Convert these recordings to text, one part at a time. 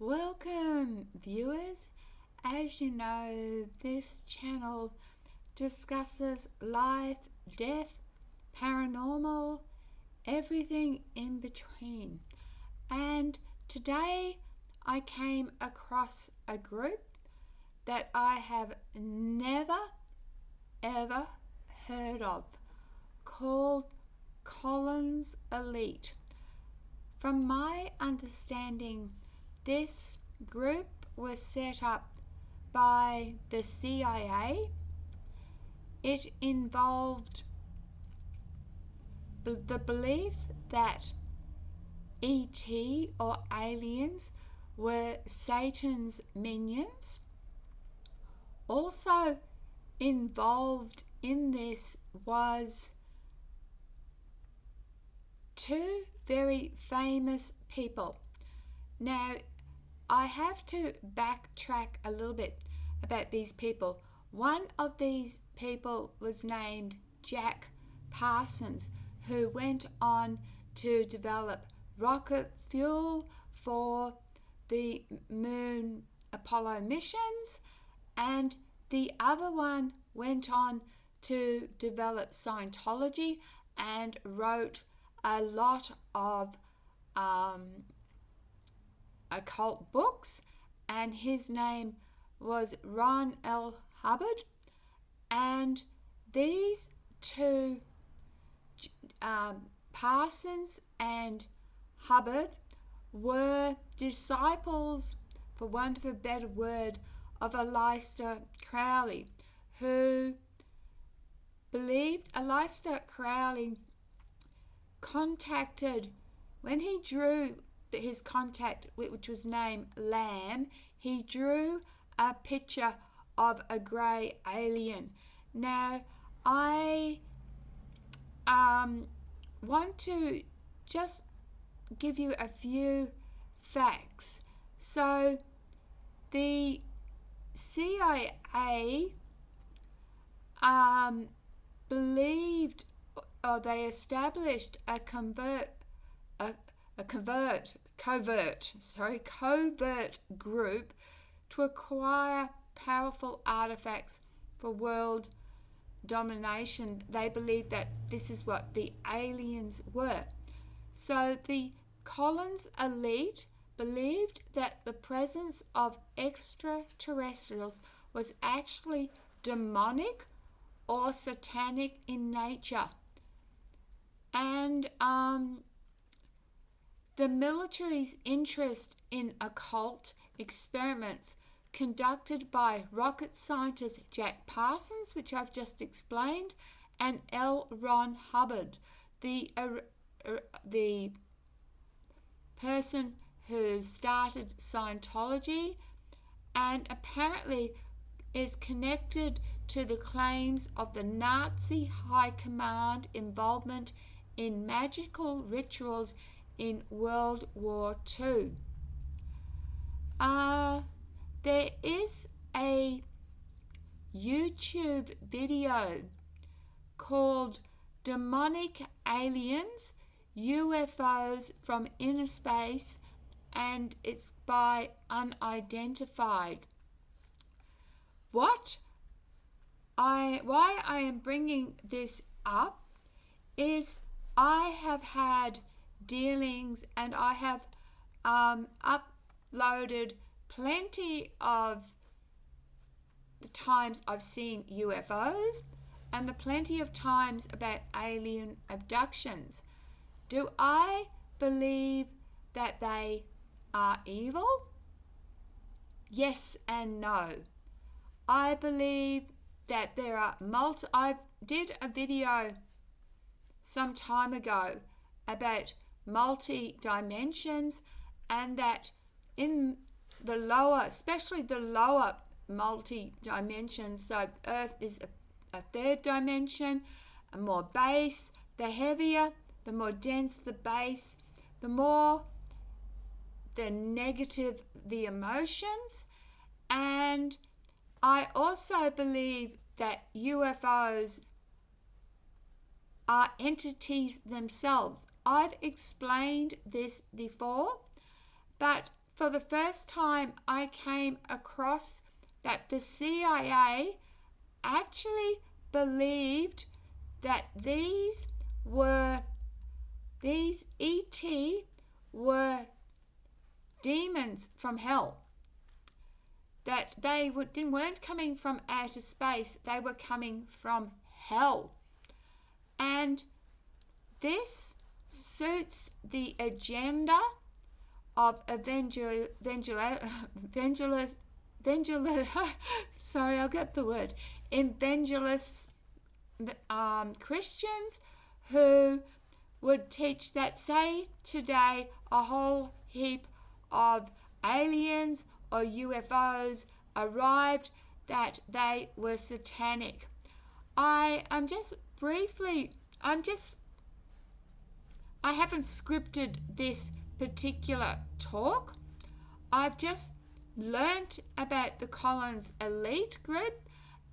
Welcome, viewers. As you know, this channel discusses life, death, paranormal, everything in between. And today I came across a group that I have never ever heard of called Collins Elite. From my understanding, this group was set up by the CIA. It involved the belief that ET or aliens were Satan's minions. Also involved in this was two very famous people. Now, I have to backtrack a little bit about these people. One of these people was named Jack Parsons, who went on to develop rocket fuel for the moon Apollo missions, and the other one went on to develop Scientology and wrote a lot of occult books, and his name was Ron L. Hubbard. And these two, Parsons and Hubbard, were disciples, for want of a better word, of Aleister Crowley, who believed Aleister Crowley contacted, when he drew his contact, which was named Lamb, he drew a picture of a grey alien. Now, I want to just give you a few facts. So, the CIA believed, or they established a covert group to acquire powerful artifacts for world domination. They believed that this is what the aliens were. So the Collins Elite believed that the presence of extraterrestrials was actually demonic or satanic in nature. And the military's interest in occult experiments conducted by rocket scientist Jack Parsons, which I've just explained, and L. Ron Hubbard, the person who started Scientology and apparently is connected to the claims of the Nazi high command involvement in magical rituals in World War II. There is a YouTube video called Demonic Aliens, UFOs from Inner Space, and it's by Unidentified. Why I am bringing this up is I have had dealings, and I have uploaded plenty of the times I've seen UFOs and the plenty of times about alien abductions. Do I believe that they are evil? Yes and no. I believe that there are I did a video some time ago about multi-dimensions, and that in the lower, especially the lower multi-dimensions, so Earth is a third dimension, a more base, the heavier, the more dense the base, the more the negative the emotions. And I also believe that UFOs are entities themselves. I've explained this before, but for the first time I came across that the CIA actually believed that these ET were demons from hell. That they weren't coming from outer space, they were coming from hell. And this suits the agenda of evangelist Christians who would teach that, say today, a whole heap of aliens or UFOs arrived, that they were satanic. I haven't scripted this particular talk. I've just learnt about the Collins elite group,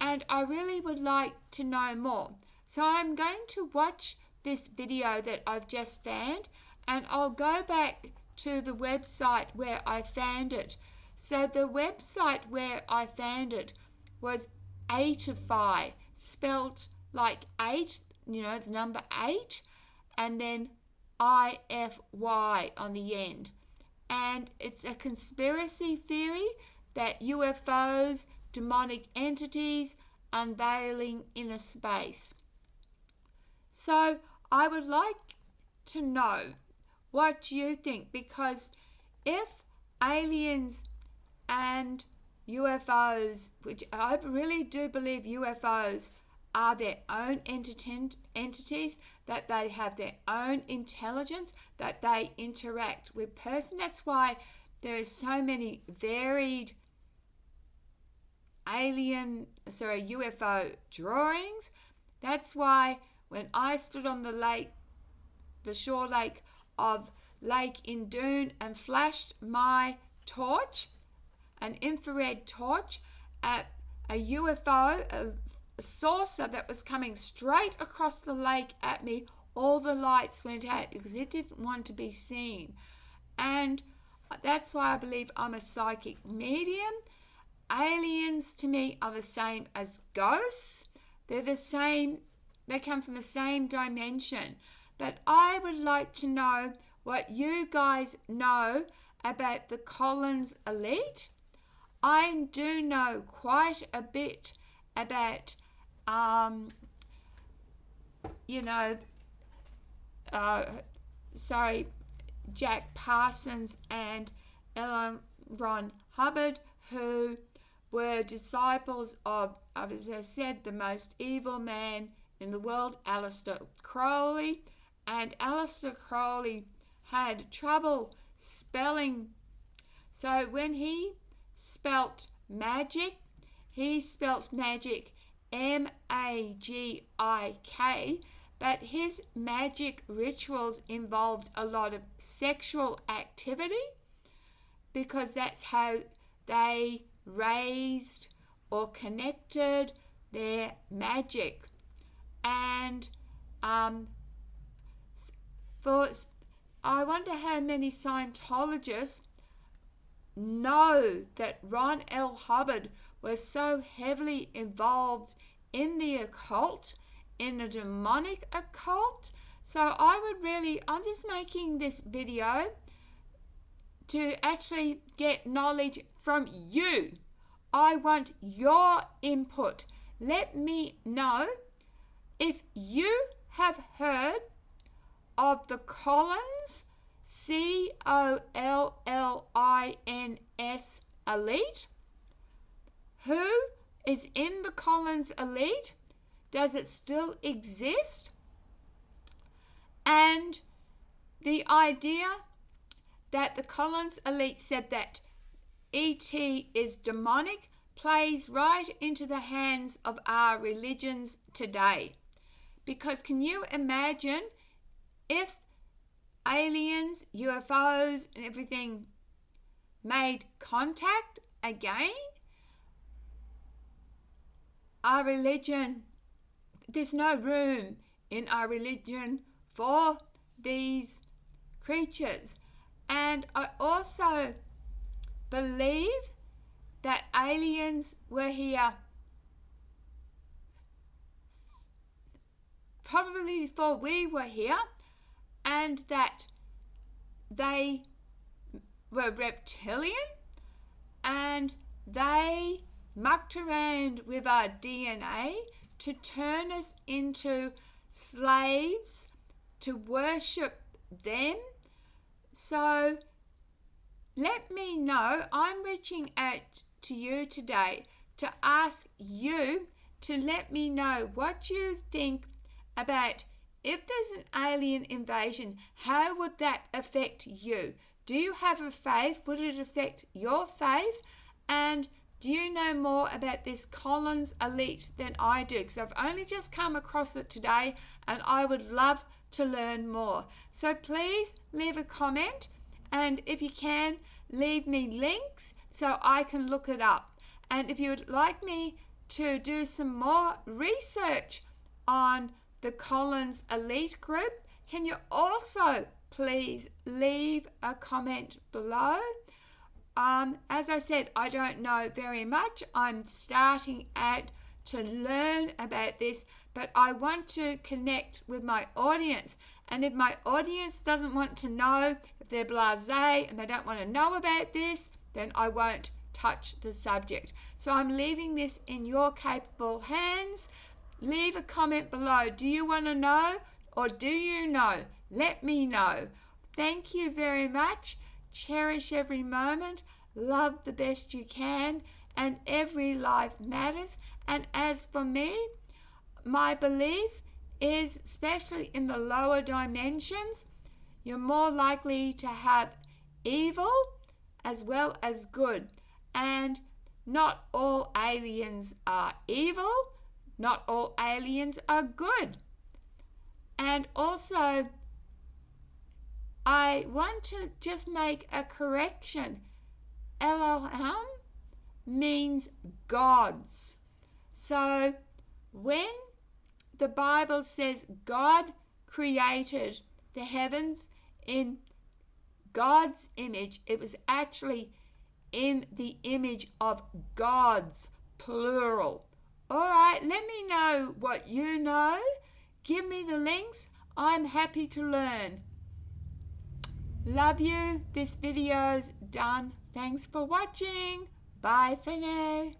and I really would like to know more. So I'm going to watch this video that I've just found, and I'll go back to the website where I found it. So the website where I found it was Eightify, spelt like 8, the number 8, and then IFY on the end. And it's a conspiracy theory that UFOs, demonic entities, unveiling inner space. So I would like to know what you think, because if aliens and UFOs, which I really do believe UFOs are their own entities, that they have their own intelligence, that they interact with person. That's why there is so many varied UFO drawings. That's why when I stood on the shore lake of Lake Indoon, and flashed my torch, an infrared torch, at a UFO, a saucer that was coming straight across the lake at me, all the lights went out because it didn't want to be seen. And that's why I believe I'm a psychic medium. Aliens to me are the same as ghosts. They're the same, they come from the same dimension. But I would like to know what you guys know about the Collins elite. I do know quite a bit about, Jack Parsons and Ellen Ron Hubbard, who were disciples of, as I said, the most evil man in the world, Aleister Crowley. And Aleister Crowley had trouble spelling. So when he spelt magic, he spelt magic MAGIK, but his magic rituals involved a lot of sexual activity, because that's how they raised or connected their magic. And I wonder how many Scientologists know that Ron L. Hubbard was so heavily involved in the occult, in the demonic occult. So I'm just making this video to actually get knowledge from you. I want your input. Let me know if you have heard of the Collins, COLLINS elite. Who is in the Collins elite? Does it still exist? And the idea that the Collins elite said that ET is demonic plays right into the hands of our religions today. Because can you imagine if aliens, UFOs and everything made contact again? Our religion, there's no room in our religion for these creatures. And I also believe that aliens were here probably before we were here, and that they were reptilian, and they mucked around with our DNA to turn us into slaves to worship them. So let me know. I'm reaching out to you today to ask you to let me know what you think about if there's an alien invasion. How would that affect you? Do you have a faith? Would it affect your faith? And do you know more about this Collins elite than I do? Because I've only just come across it today and I would love to learn more. So please leave a comment, and if you can, leave me links so I can look it up. And if you would like me to do some more research on the Collins elite group, can you also please leave a comment below? As I said, I don't know very much. I'm starting out to learn about this, but I want to connect with my audience. And if my audience doesn't want to know, if they're blasé and they don't want to know about this, then I won't touch the subject. So I'm leaving this in your capable hands. Leave a comment below. Do you want to know, or do you know? Let me know. Thank you very much. Cherish every moment. Love the best you can. And every life matters. And as for me, my belief is, especially in the lower dimensions, you're more likely to have evil as well as good. And not all aliens are evil. Not all aliens are good. And also, I want to just make a correction. Elohim means gods. So when the Bible says God created the heavens in God's image, it was actually in the image of gods, plural. All right, let me know what you know. Give me the links. I'm happy to learn. Love you. This video's done. Thanks for watching. Bye for now.